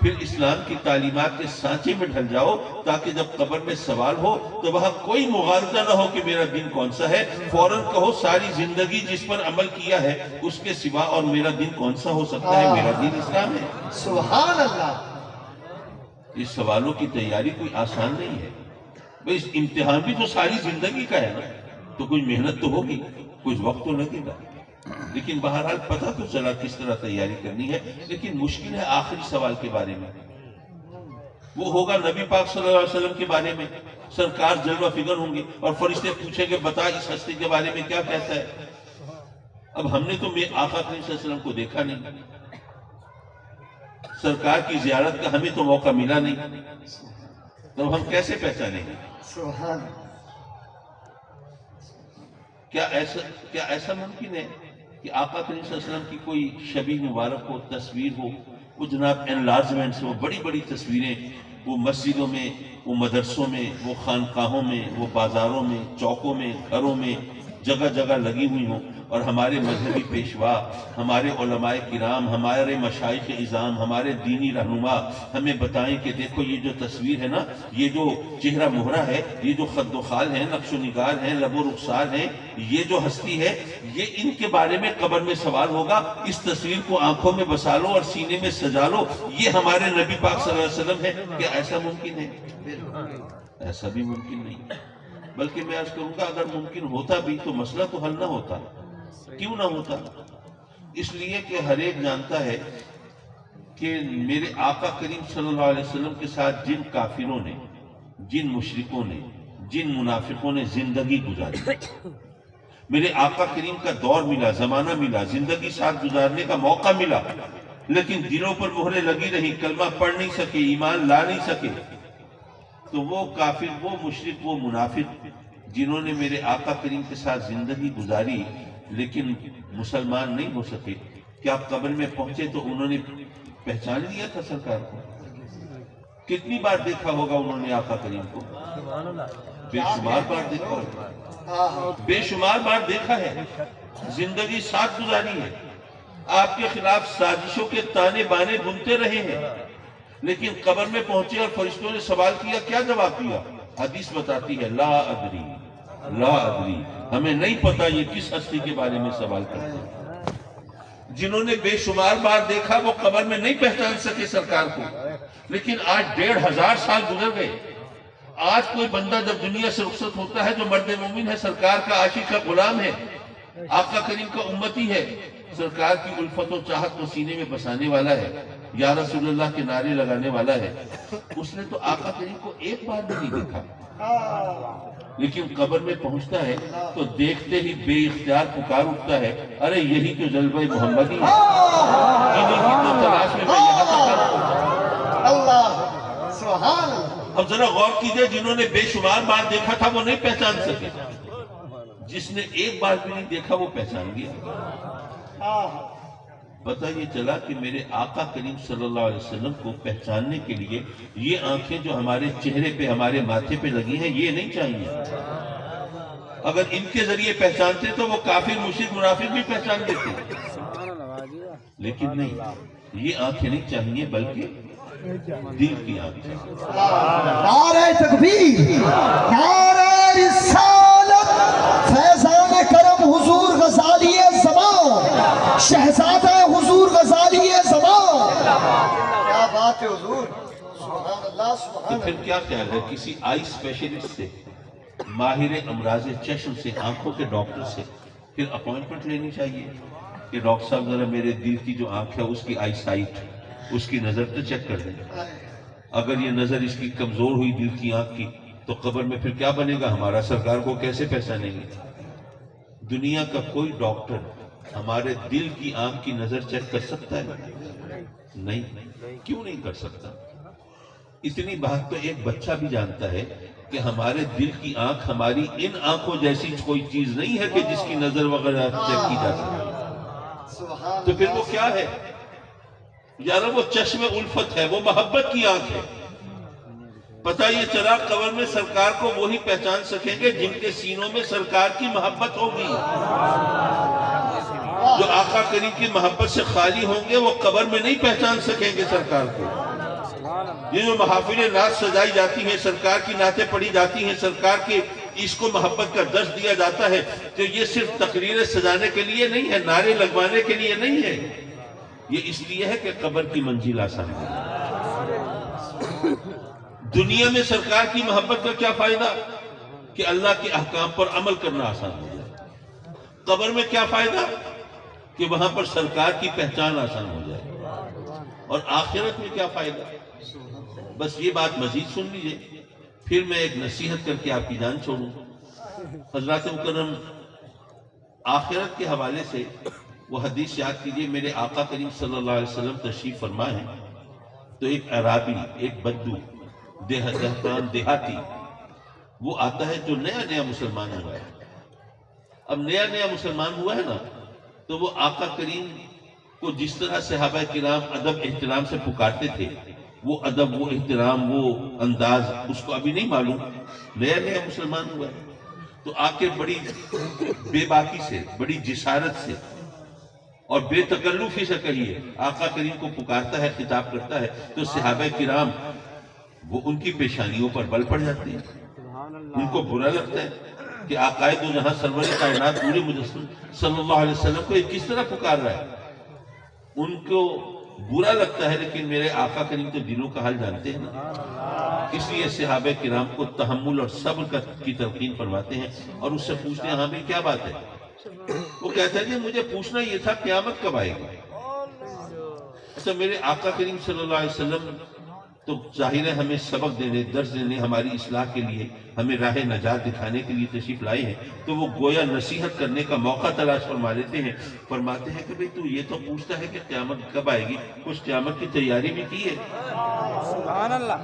پھر اسلام کی تعلیمات کے سانچے میں ڈھل جاؤ تاکہ جب قبر میں سوال ہو تو وہاں کوئی مغالطہ نہ ہو کہ میرا دین کون سا ہے. فوراً کہو ساری زندگی جس پر عمل کیا ہے اس کے سوا اور میرا دین کون سا ہو سکتا ہے؟ میرا دین اسلام ہے. سبحان اللہ. اس سوالوں کی تیاری کوئی آسان نہیں ہے. بھئی اس امتحان بھی تو ساری زندگی کا ہے نا، تو کوئی محنت تو ہوگی، کچھ وقت تو لگے گا. لیکن بہرحال پتہ تو چلا کس طرح تیاری کرنی ہے. لیکن مشکل ہے آخری سوال کے بارے میں. وہ ہوگا نبی پاک صلی اللہ علیہ وسلم کے بارے میں. سرکار جلوہ فگر ہوں گے اور فرشتے پوچھیں گے بتا اس ہستی کے بارے میں کیا کہتا ہے. اب ہم نے تو آقا کریم صلی اللہ علیہ وسلم کو دیکھا نہیں، سرکار کی زیارت کا ہمیں تو موقع ملا نہیں، تو ہم کیسے پہچانیں گے؟ سبحان. کیا ایسا ممکن ہے کہ آقا کریم صلی اللہ علیہ وسلم کی کوئی شبیہ مبارک ہو، تصویر ہو، وہ جناب انلارجمنٹس ہو، بڑی بڑی تصویریں وہ مسجدوں میں، وہ مدرسوں میں، وہ خانقاہوں میں، وہ بازاروں میں، چوکوں میں، گھروں میں جگہ جگہ لگی ہوئی ہوں، اور ہمارے مذہبی پیشوا، ہمارے علماء کرام، ہمارے مشائخ اعظام، ہمارے دینی رہنما ہمیں بتائیں کہ دیکھو یہ جو تصویر ہے نا، یہ جو چہرہ مہرہ ہے، یہ جو خد و خال ہیں، نقش و نگار ہیں، لب و رخسار ہیں، یہ جو ہستی ہے، یہ ان کے بارے میں قبر میں سوال ہوگا. اس تصویر کو آنکھوں میں بسا لو اور سینے میں سجا لو، یہ ہمارے نبی پاک صلی اللہ علیہ وسلم ہے. کیا ایسا ممکن ہے؟ ایسا بھی ممکن نہیں. بلکہ میں عرض کروں گا اگر ممکن ہوتا بھی تو مسئلہ تو حل نہ ہوتا. کیوں نہ ہوتا؟ اس لیے کہ ہر ایک جانتا ہے کہ میرے آقا کریم صلی اللہ علیہ وسلم کے ساتھ جن کافروں نے، جن مشرکوں نے، جن منافقوں نے زندگی گزاری، میرے آقا کریم کا دور ملا، زمانہ ملا، زندگی ساتھ گزارنے کا موقع ملا، لیکن دلوں پر مہریں لگی رہی، کلمہ پڑھ نہیں سکے، ایمان لا نہیں سکے. تو وہ کافر، وہ مشرک، وہ منافق جنہوں نے میرے آقا کریم کے ساتھ زندگی گزاری لیکن مسلمان نہیں ہو سکے، کیا قبر میں پہنچے تو انہوں نے پہچان لیا تھا سرکار کو؟ کتنی بار دیکھا ہوگا انہوں نے آقا کریم کو؟ بے شمار بار دیکھا ہوگا، بے شمار بار دیکھا ہے، زندگی ساتھ گزاری ہے، آپ کے خلاف سازشوں کے تانے بانے بنتے رہے ہیں، لیکن قبر میں پہنچے اور فرشتوں نے سوال کیا، کیا جواب دیا؟ حدیث بتاتی ہے لا ادری، لا ادری، ہمیں نہیں پتا یہ کس ہستی کے بارے میں سوال کرتے ہیں. جنہوں نے بے شمار بار دیکھا وہ قبر میں نہیں پہچان سکے سرکار کو، لیکن آج 1500 سال گزر گئے. آج کوئی بندہ جب دنیا سے رخصت ہوتا ہے جو مرد مومن ہے، سرکار کا عاشق کا غلام ہے، آقا کریم کا امتی ہے، سرکار کی الفت و چاہت کو سینے میں بسانے والا ہے، یا رسول اللہ کے نعرے لگانے والا ہے، اس نے تو آقا کریم کو ایک بار بھی نہیں دیکھا، لیکن قبر میں پہنچتا ہے تو دیکھتے ہی بے اختیار پکار اٹھتا ہے، ارے یہی تو جلوہ محمدی ہے، انہی کی تو تلاش میں یہاں تک پہنچا. اللہ سبحان اللہ. اب ذرا غور کیجئے، جنہوں نے بے شمار بار دیکھا تھا وہ نہیں پہچان سکے، جس نے ایک بار بھی نہیں دیکھا وہ پہچان گیا. پتہ یہ چلا کہ میرے آقا کریم صلی اللہ علیہ وسلم کو پہچاننے کے لیے یہ آنکھیں جو ہمارے چہرے پہ، ہمارے ماتھے پہ لگی ہیں، یہ نہیں چاہیے. اگر ان کے ذریعے پہچانتے تو وہ کافر، مشرک، منافق بھی پہچان دیتے، لیکن نہیں، یہ آنکھیں نہیں چاہیے بلکہ دل کی آنکھیں. نعرہ تکبیر، نعرہ رسالت، فیضان کرم حضور غزالی زمان، شہزادہ حضور غزالی زمان. کیا بات ہے حضور، سبحان اللہ سبحان تو اللہ. پھر کیا خیال ہے کسی آئی اسپیشلسٹ سے، ماہر امراض چشم سے، آنکھوں کے ڈاکٹر سے پھر اپوائنٹمنٹ لینی چاہیے کہ ڈاکٹر صاحب ذرا میرے دل کی جو آنکھ ہے اس کی آئی سائٹ، اس کی نظر تو چیک کر دیں. اگر یہ نظر اس کی کمزور ہوئی دل کی آنکھ کی تو قبر میں پھر کیا بنے گا ہمارا؟ سرکار کو کیسے پہچانیں گے؟ دنیا کا کوئی ڈاکٹر ہمارے دل کی آنکھ کی نظر چیک کر سکتا ہے؟ نہیں. کیوں نہیں کر سکتا؟ اتنی بات تو ایک بچہ بھی جانتا ہے کہ ہمارے دل کی آنکھ ہماری ان آنکھوں جیسی کوئی چیز نہیں ہے کہ جس کی نظر وغیرہ چیک کی جا سکے. تو پھر وہ کیا ہے؟ یار وہ چشم الفت ہے، وہ محبت کی آنکھ ہے. پتہ یہ چلا قبر میں سرکار کو وہی پہچان سکیں گے جن کے سینوں میں سرکار کی محبت ہوگی. جو آقا کریم کی محبت سے خالی ہوں گے وہ قبر میں نہیں پہچان سکیں گے سرکار کو. یہ جو محافل نعت سجائی جاتی ہیں، سرکار کی نعتیں پڑھی جاتی ہیں، سرکار کے عشق و محبت کا درس دیا جاتا ہے، تو یہ صرف تقریریں سجانے کے لیے نہیں ہے، نعرے لگوانے کے لیے نہیں ہے، یہ اس لیے ہے کہ قبر کی منزل آسان ہو۔ دنیا میں سرکار کی محبت کا کیا فائدہ؟ کہ اللہ کے احکام پر عمل کرنا آسان ہو جائے۔ قبر میں کیا فائدہ؟ کہ وہاں پر سرکار کی پہچان آسان ہو جائے۔ اور آخرت میں کیا فائدہ؟ بس یہ بات مزید سن لیجئے، پھر میں ایک نصیحت کر کے آپ کی جان چھوڑوں۔ حضرات مکرم، آخرت کے حوالے سے وہ حدیث یاد کیجئے، میرے آقا کریم صلی اللہ علیہ وسلم تشریف فرما ہے تو ایک عرابی، ایک بدو، دیہاتی وہ آتا ہے جو نیا نیا مسلمان ہوا ہے۔ اب نیا نیا مسلمان ہوا ہے نا، تو وہ آقا کریم کو جس طرح صحابہ کرام ادب احترام سے پکارتے تھے، وہ ادب، وہ احترام، وہ انداز اس کو ابھی نہیں معلوم، نیا نیا مسلمان ہوا ہے۔ تو آ کے بڑی بے باکی سے، بڑی جسارت سے اور بے تکلفی سے کہیے آقا کریم کو پکارتا ہے، خطاب کرتا ہے، تو صحابہ کرام وہ ان کی پیشانیوں پر بل پڑ جاتے ہیں۔ ان کو برا لگتا ہے کہ آقائے دو جہاں سرور کائنات پورے مجسم صلی اللہ علیہ وسلم کو کس طرح پکار رہا ہے، ان کو برا لگتا ہے، لیکن میرے آقا کریم تو دلوں کا حال جانتے ہیں نا، اس لیے صحابہ کرام کو تحمل اور صبر کی تلقین فرماتے ہیں اور اس سے پوچھتے ہیں، ہاں بھی کیا بات ہے؟ وہ کہتا ہے کہ مجھے پوچھنا یہ تھا قیامت کب آئے گی؟ اچھا، میرے آقا کریم صلی اللہ علیہ وسلم تو ظاہر ہے ہمیں سبق دینے، درس دینے، ہماری اصلاح کے لیے، ہمیں راہ نجات دکھانے کے لیے تشریف لائے ہیں، تو وہ گویا نصیحت کرنے کا موقع تلاش فرما لیتے ہیں، فرماتے ہیں کہ بھئی تو یہ تو پوچھتا ہے کہ قیامت کب آئے گی، کچھ قیامت کی تیاری بھی کی ہے؟ سبحان اللہ۔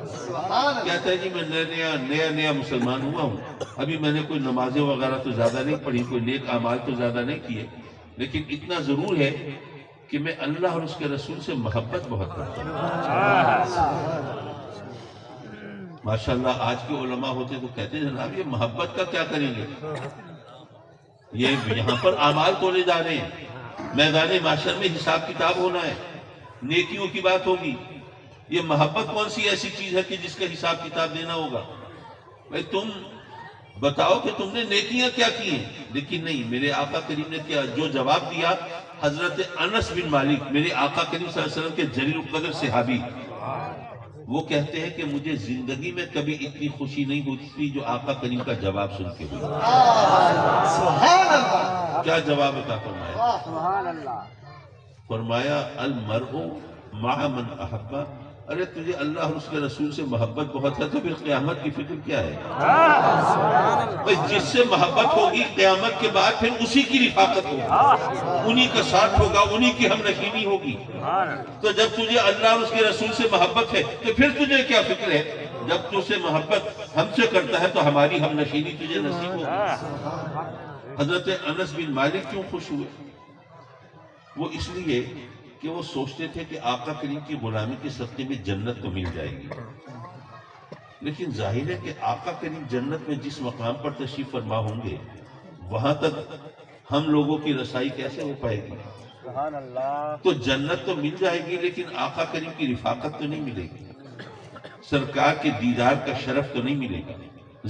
کہتا ہے جی میں نیا مسلمان ہوا ہوں، ابھی میں نے کوئی نمازیں وغیرہ تو زیادہ نہیں پڑھی، کوئی نیک اعمال تو زیادہ نہیں کیے، لیکن اتنا ضرور ہے کہ میں اللہ اور اس کے رسول سے محبت بہت کرتا ہوں۔ ماشاءاللہ آج کے علماء ہوتے تو کہتے ہیں جناب یہ محبت کا کیا کریں گے، یہ یہاں پر اعمال تولے جا رہے ہیں، میدان محشر میں حساب کتاب ہونا ہے، نیکیوں کی بات ہوگی، یہ محبت کون سی ایسی چیز ہے کہ جس کا حساب کتاب دینا ہوگا؟ بھائی تم بتاؤ کہ تم نے نیکیاں کیا کی ہیں، لیکن نہیں، میرے آقا کریم نے کیا جو جواب دیا، حضرت انس بن مالک میرے آقا کریم صلی اللہ علیہ وسلم کے جلیل القدر صحابی، وہ کہتے ہیں کہ مجھے زندگی میں کبھی اتنی خوشی نہیں ہوتی تھی جو آقا کریم کا جواب سن کے ہوئی۔ کیا جواب عطا فرمایا؟ سبحان اللہ۔ فرمایا المرء مع من احب، ارے تجھے اللہ اور اس کے رسول سے محبت بہت ہے تو پھر قیامت کی فکر کیا ہے؟ بھئی جس سے محبت ہوگی قیامت کے بعد پھر اسی کی رفاقت ہوگی، انہی کا ساتھ ہوگا، انہی کی ہم نشینی ہوگی۔ تو جب تجھے اللہ اور اس کے رسول سے محبت ہے تو پھر تجھے کیا فکر ہے؟ جب تجھ سے محبت ہم سے کرتا ہے تو ہماری ہم نشینی تجھے نصیب ہوگی۔ حضرت انس بن مالک کیوں خوش ہوئے؟ وہ اس لیے کہ وہ سوچتے تھے کہ آقا کریم کی غلامی کے صدقے میں جنت تو مل جائے گی، لیکن ظاہر ہے کہ آقا کریم جنت میں جس مقام پر تشریف فرما ہوں گے وہاں تک ہم لوگوں کی رسائی کیسے ہو پائے گی؟ سبحان اللہ۔ تو جنت تو مل جائے گی لیکن آقا کریم کی رفاقت تو نہیں ملے گی، سرکار کے دیدار کا شرف تو نہیں ملے گا،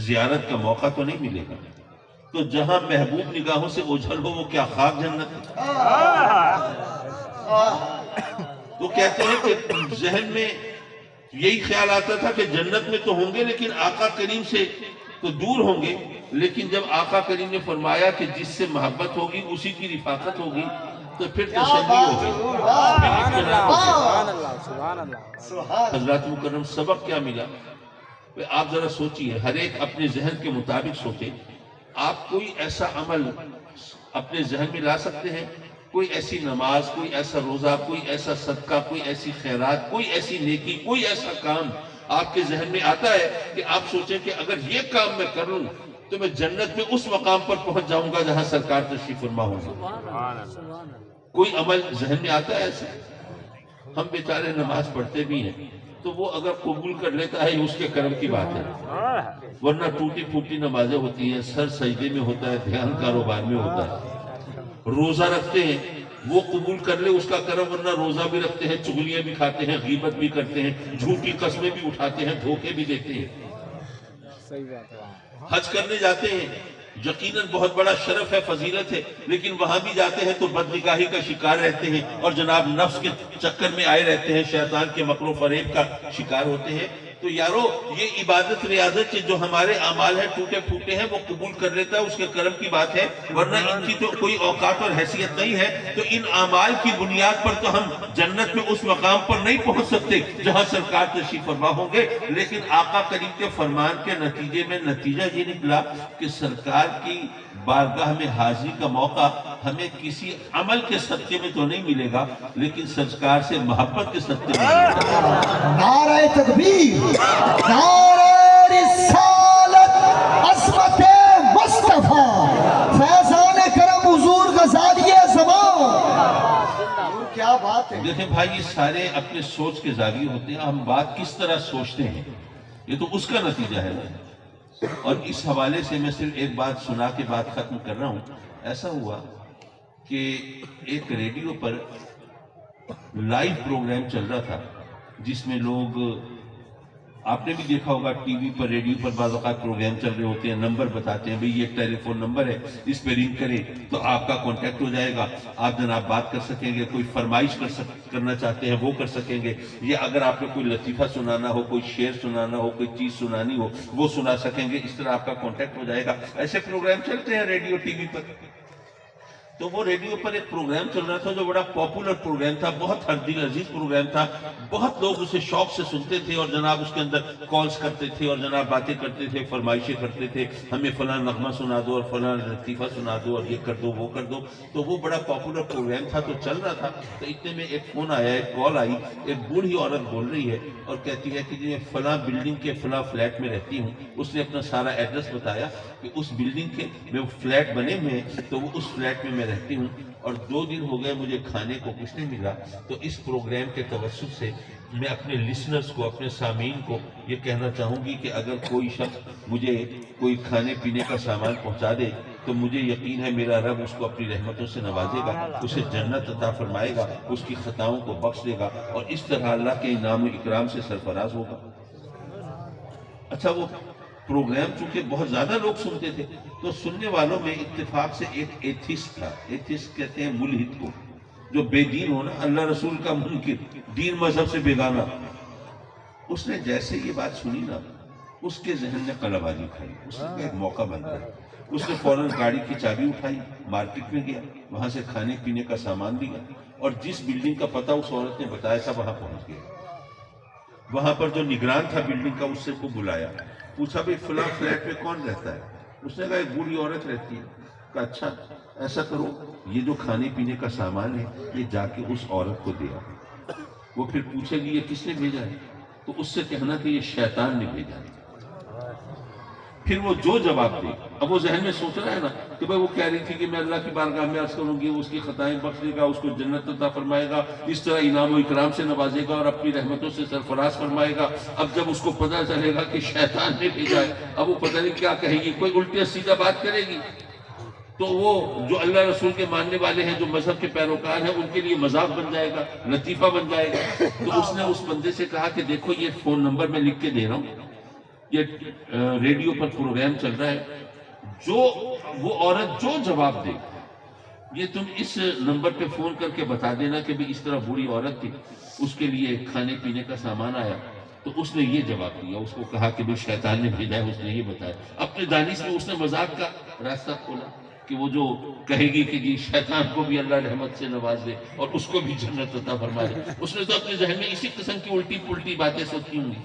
زیارت کا موقع تو نہیں ملے گا۔ تو جہاں محبوب نگاہوں سے اوجھل ہو وہ کیا خاک جنت ہے؟ وہ کہتے ہیں کہ ذہن میں یہی خیال آتا تھا کہ جنت میں تو ہوں گے لیکن آقا کریم سے تو دور ہوں گے، لیکن جب آقا کریم نے فرمایا کہ جس سے محبت ہوگی اسی کی رفاقت ہوگی تو پھر تسلی ہوگی۔ سبحان اللہ۔ سبحان اللہ۔ حضرات مکرم، سبق کیا ملا؟ آپ ذرا سوچئے، ہر ایک اپنے ذہن کے مطابق سوچے، آپ کوئی ایسا عمل اپنے ذہن میں لا سکتے ہیں، کوئی ایسی نماز، کوئی ایسا روزہ، کوئی ایسا صدقہ، کوئی ایسی خیرات، کوئی ایسی نیکی، کوئی ایسا کام آپ کے ذہن میں آتا ہے کہ آپ سوچیں کہ اگر یہ کام میں کر لوں تو میں جنت میں اس مقام پر پہنچ جاؤں گا جہاں سرکار تشریف فرما ہوگا؟ کوئی عمل ذہن میں آتا ہے ایسے؟ ہم بیچارے نماز پڑھتے بھی ہیں تو وہ اگر قبول کر لیتا ہے اس کے کرم کی بات ہے، ورنہ ٹوٹی پھوٹی نمازیں ہوتی ہیں، سر سجدے میں ہوتا ہے، دھیان کاروبار میں ہوتا ہے۔ روزہ رکھتے ہیں، وہ قبول کر لے اس کا کرم، ورنہ روزہ بھی رکھتے ہیں، چغلیاں بھی کھاتے ہیں، غیبت بھی کرتے ہیں، جھوٹی قسمیں بھی اٹھاتے ہیں، دھوکے بھی دیتے ہیں، صحیح بات ہے. حج کرنے جاتے ہیں، یقیناً بہت بڑا شرف ہے، فضیلت ہے، لیکن وہاں بھی جاتے ہیں تو بد نگاہی کا شکار رہتے ہیں اور جناب نفس کے چکر میں آئے رہتے ہیں، شیطان کے مکر و فریب کا شکار ہوتے ہیں. تو یارو یہ عبادت ریاضت جو ہمارے اعمال ہیں ٹوٹے پھوٹے ہیں وہ قبول کر لیتا ہے، اس کے کرم کی بات ہے، ورنہ ان کی تو کوئی اوقات اور حیثیت نہیں ہے. تو ان اعمال کی بنیاد پر تو ہم جنت میں اس مقام پر نہیں پہنچ سکتے جہاں سرکار تشریف فرما ہوں گے. لیکن آقا کریم کے فرمان کے نتیجے میں نتیجہ یہ نکلا کہ سرکار کی بارگاہ میں حاضری کا موقع ہمیں کسی عمل کے صدقے میں تو نہیں ملے گا، لیکن سرکار سے محبت کے صدقے میں ملے گا. نعرہ تکبیر، نعرہ رسالت، عظمت مصطفیٰ، فیضان کرم حضور غزالی زمان. کیا بات ہے. دیکھیں بھائی، یہ سارے اپنے سوچ کے زاویے ہوتے ہیں، ہم بات کس طرح سوچتے ہیں یہ تو اس کا نتیجہ ہے. اور اس حوالے سے میں صرف ایک بات سنا کے بات ختم کر رہا ہوں. ایسا ہوا کہ ایک ریڈیو پر لائیو پروگرام چل رہا تھا جس میں لوگ، آپ نے بھی دیکھا ہوگا ٹی وی پر ریڈیو پر بعض اوقات پروگرام چل رہے ہوتے ہیں، نمبر بتاتے ہیں، بھئی یہ ایک ٹیلی فون نمبر ہے، اس پہ رنگ کریں تو آپ کا کانٹیکٹ ہو جائے گا، آپ جناب بات کر سکیں گے، کوئی فرمائش کرنا چاہتے ہیں وہ کر سکیں گے، یا اگر آپ نے کوئی لطیفہ سنانا ہو، کوئی شعر سنانا ہو، کوئی چیز سنانی ہو وہ سنا سکیں گے. اس طرح آپ کا کانٹیکٹ ہو جائے گا. ایسے پروگرام چلتے ہیں ریڈیو ٹی وی پر. تو وہ ریڈیو پر ایک پروگرام چل رہا تھا جو بڑا پاپولر پروگرام تھا، بہت ہر دل عزیز پروگرام تھا، بہت لوگ اسے شوق سے سنتے تھے اور جناب اس کے اندر کالز کرتے تھے اور جناب باتیں کرتے تھے، فرمائشیں کرتے تھے، ہمیں فلاں نغمہ سنا دو اور فلاں لطیفہ سنا دو اور یہ کر دو وہ کر دو. تو وہ بڑا پاپولر پروگرام تھا، تو چل رہا تھا. تو اتنے میں ایک فون آیا، ایک کال آئی، ایک بوڑھی عورت بول رہی ہے اور کہتی ہے کہ جی میں فلاں بلڈنگ کے فلاں فلیٹ میں رہتی ہوں. اس نے اپنا سارا ایڈریس بتایا کہ اس بلڈنگ کے میں وہ فلیٹ بنے ہوئے ہیں، تو وہ اس فلیٹ میں رہتی ہوں اور 2 دن ہو گئے مجھے کھانے کو کچھ نہیں ملا. تو اس پروگرام کے توسط سے میں اپنے لسنرز کو، اپنے سامعین کو یہ کہنا چاہوں گی کہ اگر کوئی شخص مجھے کوئی کھانے پینے کا سامان پہنچا دے تو مجھے یقین ہے میرا رب اس کو اپنی رحمتوں سے نوازے گا، اسے جنت عطا فرمائے گا، اس کی خطاؤں کو بخش دے گا اور اس طرح اللہ کے انعام و اکرام سے سرفراز ہوگا. اچھا، وہ پروگرام چونکہ بہت زیادہ لوگ سنتے تھے تو سننے والوں میں اتفاق سے ایک ایتھسٹ تھا. ایتھسٹ کہتے ہیں ملحد کو، جو بے دین ہونا، اللہ رسول کا منکر، دین مذہب سے بیگانہ. اس نے جیسے یہ بات سنی نا، اس کے ذہن میں قلب بازی اٹھائی. اس نے ایک موقع بن گیا. اس نے فوراً گاڑی کی چابی اٹھائی، مارکیٹ میں گیا، وہاں سے کھانے پینے کا سامان لیا اور جس بلڈنگ کا پتہ اس عورت نے بتایا تھا وہاں پہنچ گیا. وہاں پر جو نگران تھا بلڈنگ کا، اس سے کو بلایا، پوچھا بھئی فلاں فلیٹ میں کون رہتا ہے؟ اس نے کہا ایک بوڑھی عورت رہتی ہے. کہا اچھا ایسا کرو، یہ جو کھانے پینے کا سامان ہے یہ جا کے اس عورت کو دیا. وہ پھر پوچھے گی یہ کس نے بھیجا ہے؟ تو اس سے کہنا کہ یہ شیطان نے بھیجا ہے. پھر وہ جو جواب دے، اب وہ ذہن میں سوچ رہا ہے نا کہ بھئی وہ کہہ رہی تھی کہ میں اللہ کی بارگاہ میں عرض کروں گی، اس کی خطائیں بخش دے گا، اس کو جنت عطا فرمائے گا، اس طرح انعام و اکرام سے نوازے گا اور اپنی رحمتوں سے سرفراز فرمائے گا. اب جب اس کو پتہ چلے گا کہ شیطان نے بھیجا ہے، اب وہ پتہ نہیں کیا کہے گی، کوئی الٹی سیدھا بات کرے گی. تو وہ جو اللہ رسول کے ماننے والے ہیں، جو مذہب کے پیروکار ہیں، ان کے لیے مذاق بن جائے گا، لطیفہ بن جائے گا. تو اس نے اس بندے سے کہا کہ دیکھو یہ فون نمبر میں لکھ کے دے رہا ہوں، یہ ریڈیو پر پروگرام چل رہا ہے، جو وہ عورت جو جواب دے یہ تم اس نمبر پہ فون کر کے بتا دینا کہ بھی اس طرح بوڑھی عورت تھی، اس کے لیے کھانے پینے کا سامان آیا. تو اس نے یہ جواب دیا، اس کو کہا کہ بھی شیطان نے بھیجا ہے، اس نے یہ بتایا. اپنے دانش میں اس نے مذاق کا راستہ کھولا کہ وہ جو کہے گی کہ جی شیطان کو بھی اللہ رحمت سے نواز دے اور اس کو بھی جنت عطا فرما دے. اس نے تو اپنے ذہن میں اسی قسم کی الٹی پلٹی باتیں سوچی ہوں گی.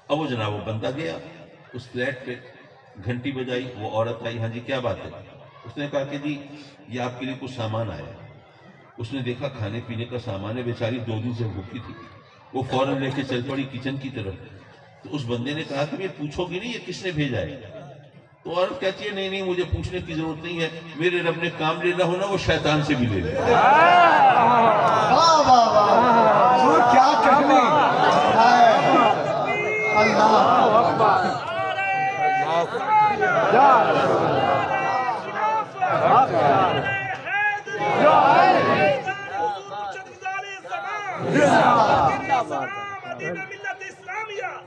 اب وہ جناب وہ بندہ گیا اس فلیٹ پہ، گھنٹی بجائی، وہ عورت آئی، ہاں جی کیا بات ہے؟ اس نے کہا کہ جی یہ آپ کے لیے کچھ سامان آیا. اس نے دیکھا کھانے پینے کا سامان ہے، بیچاری 2 دن سے بھوکی تھی. وہ فوراً لے کے چل پڑی کچن کی طرف. تو اس بندے نے کہا کہ پوچھو گی نہیں یہ کس نے بھیجا ہے؟ تو عورت کہتی ہے نہیں مجھے پوچھنے کی ضرورت نہیں ہے، میرے رب نے کام لینا ہونا وہ شیطان سے بھی لے لے. واہ واہ واہ، حضور کیا کہنے. اللہ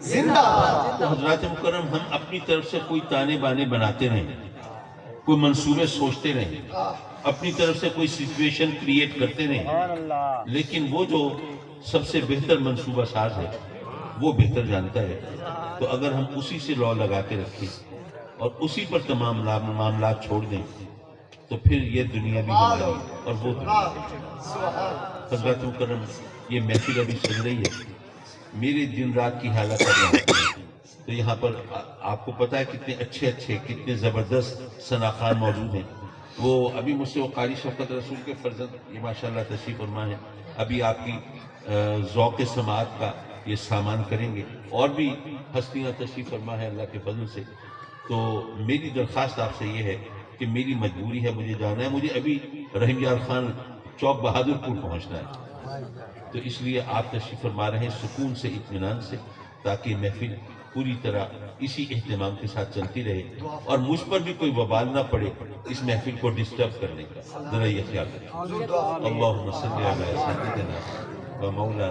زندہ باد. تو حضرات مکرم ہم اپنی طرف سے کوئی تانے بانے بناتے رہیں، کوئی منصوبے سوچتے رہیں، اپنی طرف سے کوئی سچویشن کریٹ کرتے رہیں، لیکن وہ جو سب سے بہتر منصوبہ ساز ہے وہ بہتر جانتا ہے. تو اگر ہم اسی سے لو لگا کے رکھیں اور اسی پر تمام معاملات چھوڑ دیں تو پھر یہ دنیا بھی ہماری اور وہ دنیا. حضرات مکرم یہ محفل ابھی چل رہی ہے، میرے دن رات کی حالت ہے. تو یہاں پر آپ کو پتا ہے کتنے اچھے اچھے کتنے زبردست ثناخان موجود ہیں. وہ ابھی مجھ سے وہ قاری شفقت رسول کے فرزند یہ ماشاءاللہ تشریف فرما ہے، ابھی آپ کی ذوق سماعت کا یہ سامان کریں گے، اور بھی ہستیاں تشریف فرما ہے اللہ کے فضل سے. تو میری درخواست آپ سے یہ ہے کہ میری مجبوری ہے، مجھے جانا ہے، مجھے ابھی رحیم یار خان چوک بہادر پور پہنچنا ہے. تو اس لیے آپ تشریف فرما رہے ہیں سکون سے اطمینان سے، تاکہ محفل پوری طرح اسی اہتمام کے ساتھ چلتی رہے اور مجھ پر بھی کوئی وبال نہ پڑے اس محفل کو ڈسٹرب کرنے کا. ذرا یہ خیال رکھیں. اللہم صلی علی سیدنا و مولانا